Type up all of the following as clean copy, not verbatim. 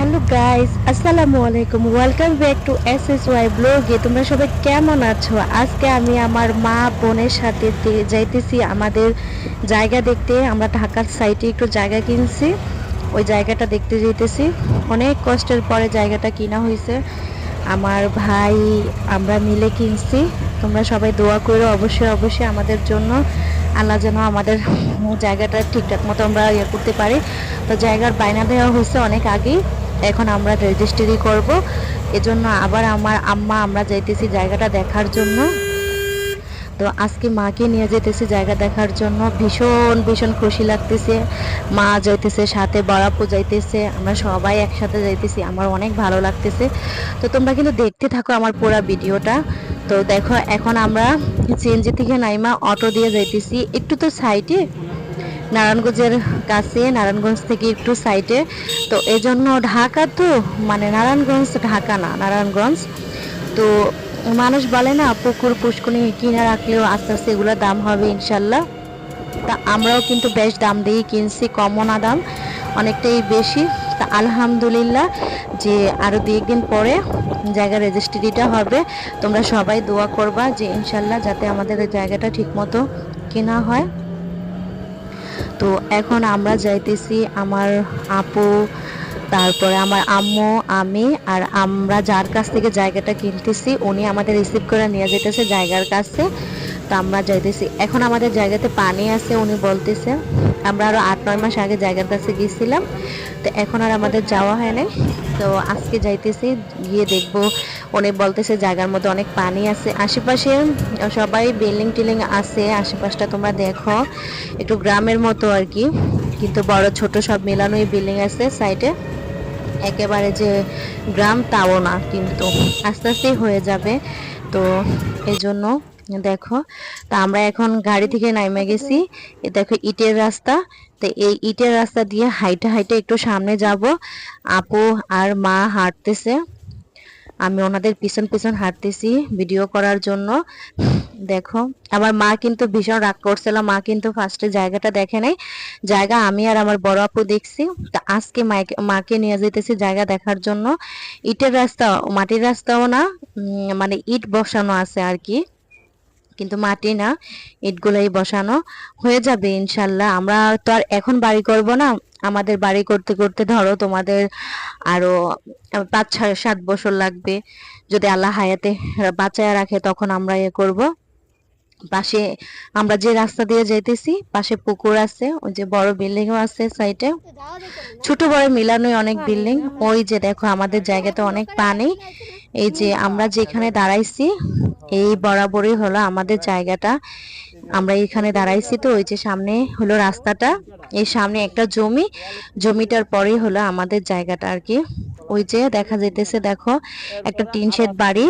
Hello guys, আসসালামু আলাইকুম। Welcome back to SSY ব্লগে। তোমরা সবাই কেমন আছো? আজকে আমি আমার মা বোনের সাথে যাইতেছি আমাদের জায়গা দেখতে। আমরা ঢাকার সাইডে একটু জায়গা কিনছি, ওই জায়গাটা দেখতে যেতেছি। অনেক কষ্টের পরে জায়গাটা কিনা হয়েছে, আমার ভাই আমরা মিলে কিনছি। তোমরা সবাই দোয়া করো অবশ্যই অবশ্যই আমাদের জন্য, আল্লাহ যেন আমাদের জায়গাটা ঠিকঠাক মতো আমরা ইয়ে করতে পারি। তো জায়গার বায়না দেওয়া হয়েছে অনেক আগেই, এখন আমরা রেজিস্ট্রি করব। এজন্য আবার আমার আম্মা আমরা যাইতেছি জায়গাটা দেখার জন্য। তো আজকে মাকে নিয়ে যেতেছি জায়গা দেখার জন্য, ভীষণ ভীষণ খুশি লাগতেছে। মা যাইতেছে, সাথে বড়াপু যাইতেছে, আমরা সবাই একসাথে যাইতেছি, আমার অনেক ভালো লাগতেছে। তো তোমরা কিন্তু দেখতে থাকো আমার পুরো ভিডিওটা। তো দেখো এখন আমরা সিএনজি থেকে নাইমা অটো দিয়ে যাইতেছি একটু তো সাইডে, নারায়ণগঞ্জের কাছে, নারায়ণগঞ্জ থেকে একটু সাইডে। তো এজন্য ঢাকা তো মানে নারায়ণগঞ্জ ঢাকা না, নারায়ণগঞ্জ। তো মানুষ বলে না পুকুর পুষ্করণী কিনে রাখলেও আস্তে আস্তে এগুলোর দাম হবে ইনশাল্লাহ। তা আমরাও কিন্তু বেশ দাম দিয়েই কিনছি, কমও না দাম, অনেকটাই বেশি। তা আলহামদুলিল্লাহ যে আরও 2-1 দিন পরে জায়গা রেজিস্ট্রিটা হবে। তোমরা সবাই দোয়া করবা যে ইনশাল্লাহ যাতে আমাদের এই জায়গাটা ঠিক মতো কেনা হয়। তো এখন আমরা যাইতেছি, আমার আপু, তারপরে আমার আম্মু, আমি আর আমরা যার কাছ থেকে জায়গাটা কিনতেছি উনি আমাদের রিসিভ করে নিয়ে যেতেছে জায়গার কাছে। তো আমরা যাইতেছি, এখন আমাদের জায়গাতে পানি আছে উনি বলতেছে। আমরা আরো 8-9 মাস আগে জায়গার কাছে গিয়েছিলাম, তো এখন আর আমাদের যাওয়া হয় নাই। তো আজকে যাইতেছি, গিয়ে দেখবো। উনি বলতেছে জায়গার মধ্যে অনেক পানি আছে, আশেপাশে সবাই বিল্ডিং টিল্ডিং আছে আশেপাশটা, তোমরা দেখো একটু গ্রামের মতো আর কি, কিন্তু বড় ছোট সব মেলানোই বিল্ডিং আছে সাইডে। একেবারে যে গ্রাম তাও না, কিন্তু আস্তে আস্তেই হয়ে যাবে। তো এই জন্য দেখো, তা আমরা এখন গাড়ি থেকে নাইমে গেছি। এ দেখো ইটের রাস্তা, তো এই ইটের রাস্তা দিয়ে হাইটে হাইটে একটু সামনে যাব। আপু আর মা হাঁটতেছে, আমি ওনাদের পিছন পিছন হাঁটতেছি ভিডিও করার জন্য। দেখো আমার মা কিন্তু ভীষণ রাগ করছিল, মা কিন্তু ফার্স্টে জায়গাটা দেখে নাই, জায়গা আমি আর আমার বড় আপু দেখছি। তা আজকে মাকে নিয়ে যেতেছি জায়গা দেখার জন্য। ইটের রাস্তা, মাটির রাস্তাও না, মানে ইট বসানো আছে আর কি, কিন্তু মাটি না, ইটগুলাই বসানো। হয়ে যাবে ইনশাল্লাহ। আমরা তো আর এখন বাড়ি করব না, আমাদের বাড়ি করতে করতে ধরো তোমাদের আরো 5-7 বছর লাগবে, যদি আল্লাহ হায়াতে বাঁচায় রাখে তখন আমরা করব। পাশে আমরা যে রাস্তা দিয়ে যাইতেছি পাশে পুকুর আছে, ওই যে বড় বিল্ডিংও আছে সাইডে, ছোট বড় মিলানোই অনেক বিল্ডিং। ওই যে দেখো আমাদের জায়গাতে অনেক পানি, এই যে আমরা যেখানে দাঁড়াইছি এই বরাবরই হলো আমাদের জায়গাটা। আমরা এখানে দাঁড়াইছি, তো ওই যে সামনে হলো রাস্তাটা, এই সামনে একটা জমি, জমিটার পরেই হলো আমাদের জায়গাটা আর কি। ওই যে দেখা যাইতেছে, দেখো একটা টিন শেড বাড়ি,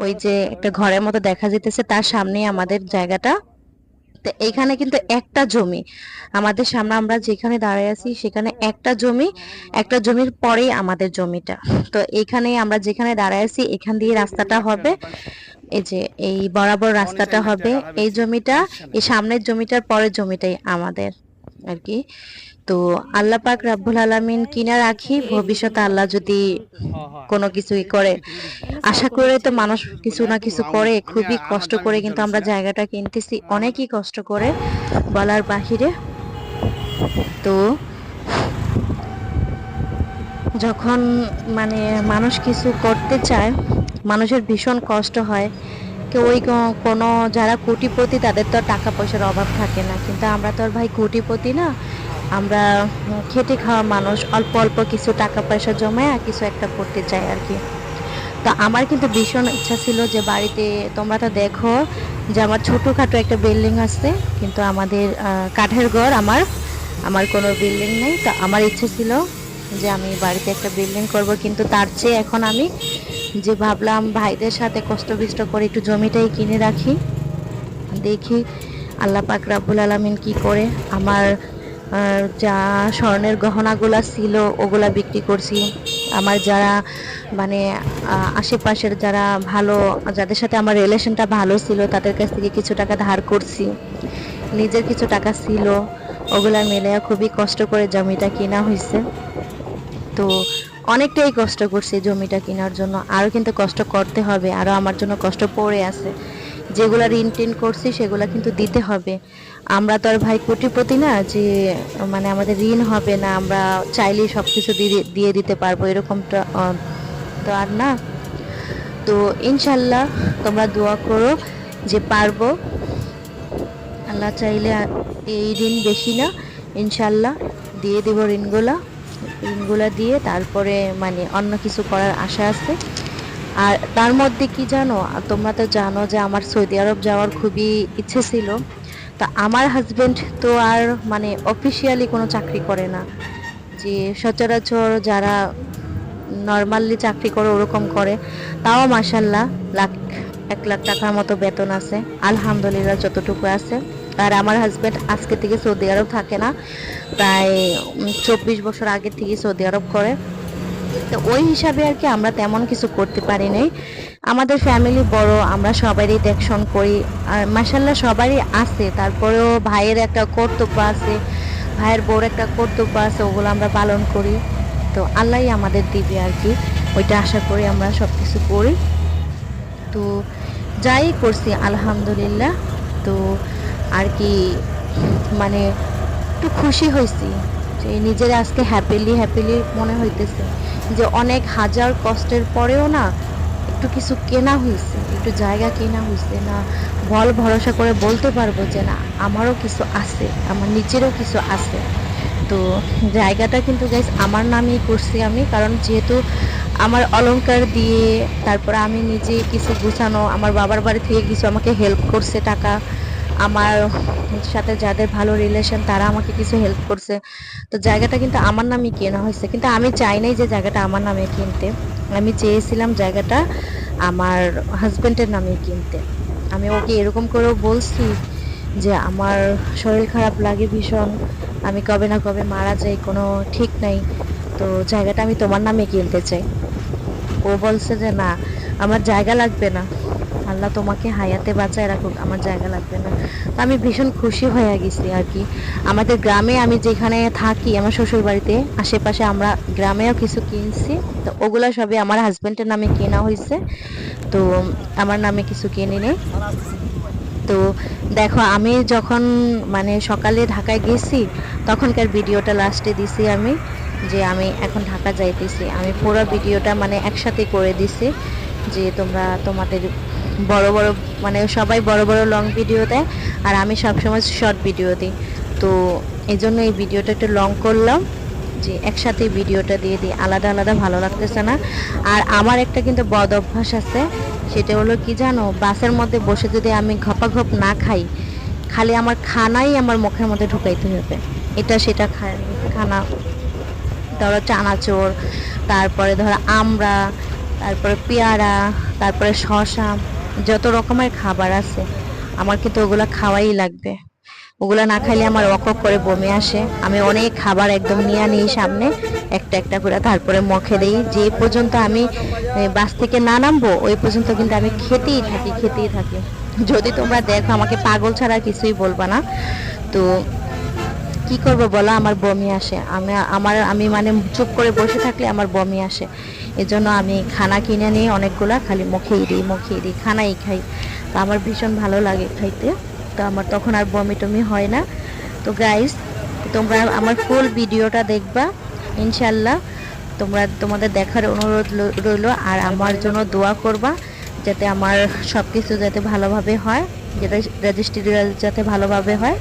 ওই যে একটা ঘরের মতো দেখা যাইতেছে, তার সামনেই আমাদের জায়গাটা। তো এইখানে কিন্তু একটা জমি আমাদের সামনে, আমরা যেখানে দাঁড়ায় আছি সেখানে একটা জমি, একটা জমির পরেই আমাদের জমিটা। তো এইখানে আমরা যেখানে দাঁড়ায় আছি এখান দিয়ে রাস্তাটা হবে, এই যে এই বরাবর রাস্তাটা হবে, এই জমিটা, এই সামনের জমিটার পরের জমিটাই আমাদের আর কি। তো আল্লাহ পাক রাব্বুল আলামিন কিনা রাখি, ভবিষ্যতে আল্লাহ যদি কোনো কিছুই করে, আশা করে তো মানুষ কিছু না কিছু করে, খুবই কষ্ট করে কিন্তু আমরা জায়গাটা কিনতেছি, অনেকই কষ্ট করে বলার বাহিরে। তো যখন মানে মানুষ কিছু করতে চায় মানুষের ভীষণ কষ্ট হয়। কেউ ওই কোনো যারা কোটিপতি তাদের তো টাকা পয়সার অভাব থাকে না, কিন্তু আমরা তো আর ভাই কোটিপতি না, আমরা খেটে খাওয়া মানুষ, অল্প অল্প কিছু টাকা পয়সা জমায় কিছু একটা করতে চাই আর কি। তো আমার কিন্তু ভীষণ ইচ্ছা ছিল যে বাড়িতে, তোমরা তো দেখো যে আমার ছোটোখাটো একটা বিল্ডিং আছে, কিন্তু আমাদের কাঠের ঘর, আমার আমার কোনো বিল্ডিং নেই। তো আমার ইচ্ছে ছিল যে আমি বাড়িতে একটা বিল্ডিং করব, কিন্তু তার চেয়ে এখন আমি যে ভাবলাম ভাইদের সাথে কষ্ট বিষ্ট করে একটু জমিটাই কিনে রাখি, দেখি আল্লাহ পাক রাব্বুল আলামিন কি করে। আমার যা স্বর্ণের গহনাগুলা ছিল ওগুলা বিক্রি করছি, আমার যারা মানে আশেপাশের যারা ভালো, যাদের সাথে আমার রিলেশনটা ভালো ছিল তাদের কাছ থেকে কিছু টাকা ধার করছি, নিজের কিছু টাকা ছিল, ওগুলা মিলে খুবই কষ্ট করে জমিটা কেনা হয়েছে। তো অনেকটাই কষ্ট করছি জমিটা কেনার জন্য, আরও কিন্তু কষ্ট করতে হবে, আরও আমার জন্য কষ্ট পড়ে আছে। যেগুলো ঋণ টিন করছি সেগুলো কিন্তু দিতে হবে। আমরা তো আর ভাই কোটিপতি না যে মানে আমাদের ঋণ হবে না, আমরা চাইলেই সব কিছু দিয়ে দিয়ে দিতে পারবো এরকমটা তো আর না। তো ইনশাল্লাহ তোমরা দোয়া করো যে পারবো। আল্লাহ চাইলে এই ঋণ বেশি না, ইনশাল্লাহ দিয়ে দেব ঋণগুলা। ঋণগুলা দিয়ে তারপরে মানে অন্য কিছু করার আশা আছে। আর তার মধ্যে কি জানো, তোমরা তো জানো যে আমার সৌদি আরব যাওয়ার খুবই ইচ্ছে ছিল। তা আমার হাজবেন্ড তো আর মানে অফিসিয়ালি কোনো চাকরি করে না, যে সচরাচর যারা নর্মালি চাকরি করে ওরকম করে। তাও মাসাল্লাহ 1 লাখ টাকার মতো বেতন আছে, আলহামদুলিল্লাহ যতটুকু আছে। আর আমার হাজবেন্ড আজকে থেকে সৌদি আরব থাকে না, প্রায় 24 বছর আগে থেকে সৌদি আরব করে। তো ওই হিসাবে আর কি আমরা তেমন কিছু করতে পারি নাই। আমাদের ফ্যামিলি বড়, আমরা সবারই দেখশন করি, আর মাসাল্লাহ সবারই আছে। তারপরেও ভাইয়ের একটা কর্তব্য আছে, ভাইয়ের বউর একটা কর্তব্য আছে, ওগুলো আমরা পালন করি। তো আল্লাহই আমাদের দিবে আর কি, ওইটা আশা করি আমরা সব কিছু করি। তো যাই করছি আলহামদুলিল্লাহ। তো আর কি মানে একটু খুশি হয়েছি যে নিজের আজকে হ্যাপিলি হ্যাপিলি মনে হইতেছে যে অনেক হাজার কষ্টের পরেও না একটু কিছু কেনা হয়েছে, একটু জায়গা কেনা হয়েছে না, বল ভরসা করে বলতে পারবো যে না আমারও কিছু আছে, আমার নিজেরও কিছু আছে। তো জায়গাটা কিন্তু গাইস আমার নামেই করছি আমি, কারণ যেহেতু আমার অলংকার দিয়ে, তারপরে আমি নিজে কিছু গুছানো, আমার বাবার বাড়ি থেকে কিছু আমাকে হেল্প করছে টাকা, আমার সাথে যাদের ভালো রিলেশন তারা আমাকে কিছু হেল্প করছে। তো জায়গাটা কিন্তু আমার নামে কেনা হয়েছে, কিন্তু আমি চাই নাই যে জায়গাটা আমার নামে কিনতে। আমি চেয়েছিলাম জায়গাটা আমার হাজবেন্ডের নামে কিনতে। আমি ওকে এরকম করেও বলছি যে আমার শরীর খারাপ লাগে ভীষণ, আমি কবে না কবে মারা যাই, কোনো ঠিক নাই, তো জায়গাটা আমি তোমার নামে কিনতে চাই। ও বলছে যে না, আমার জায়গা লাগবে না, আল্লাহ তোমাকে হায়াতে বাঁচায় রাখুক, আমার জায়গা লাগবে না। তো আমি ভীষণ খুশি হয়ে গেছি আর কি। আমাদের গ্রামে আমি যেখানে থাকি আমার শ্বশুর বাড়িতে আশেপাশে আমরা গ্রামেও কিছু কিনছি, তো ওগুলা সবই আমার হাজবেন্ডের নামে কেনা হয়েছে। তো আমার নামে কিছু কিনে নেই। তো দেখো আমি যখন মানে সকালে ঢাকায় গেছি তখনকার ভিডিওটা লাস্টে দিছি আমি, যে আমি এখন ঢাকা যাইতেছি। আমি পুরো ভিডিওটা মানে একসাথে করে দিছি, যে তোমরা তোমাদের বড় বড় মানে সবাই বড় বড় লং ভিডিও দেয়, আর আমি সবসময় শর্ট ভিডিও দিই। তো এই জন্য এই ভিডিওটা একটু লং করলাম, যে একসাথে ভিডিওটা দিয়ে দিই, আলাদা আলাদা ভালো লাগতেছে না। আর আমার একটা কিন্তু বদ অভ্যাস আছে, সেটা হলো কি জানো, বাসের মধ্যে বসে যদি আমি ঘপাঘপ না খাই, খালি আমার খানাই আমার মুখের মধ্যে ঢুকাইতে হবে, এটা সেটা খানা, ধরো চানাচুর, তারপরে ধরো আমড়া, তারপরে পেয়ারা, তারপরে শসা, যত রকমের খাবার আছে আমার কিন্তু ওগুলা খাওয়াই লাগবে। ওগুলা না খাইলে আমার অক করে বমি আসে। আমি অনেক খাবার একদম নিয়ে নিই সামনে, একটা একটা করে, তারপরে মুখে দিই। যে পর্যন্ত আমি বাস থেকে না নামবো ওই পর্যন্ত কিন্তু আমি খেতেই থাকি খেতেই থাকি। যদি তোমরা দেখো আমাকে পাগল ছাড়া কিছুই বলবা না। তো কি করবো বলো, আমার বমি আসে, আমি মানে চুপ করে বসে থাকলে আমার বমি আসে। এজন্য আমি খানা কিনে নিই অনেকগুলা, খালি মুখেই দিই, খানাই খাই। তো আমার ভীষণ ভালো লাগে খাইতে, তো আমার তখন আর বমি টমি হয় না। তো গাইস, তোমরা আমার ফুল ভিডিওটা দেখবা ইনশাল্লাহ। তোমাদের দেখার অনুরোধ রইল, আর আমার জন্য দোয়া করবা যাতে আমার সব কিছু যাতে ভালোভাবে হয়, যেটা রেজিস্ট্রি যাতে ভালোভাবে হয়।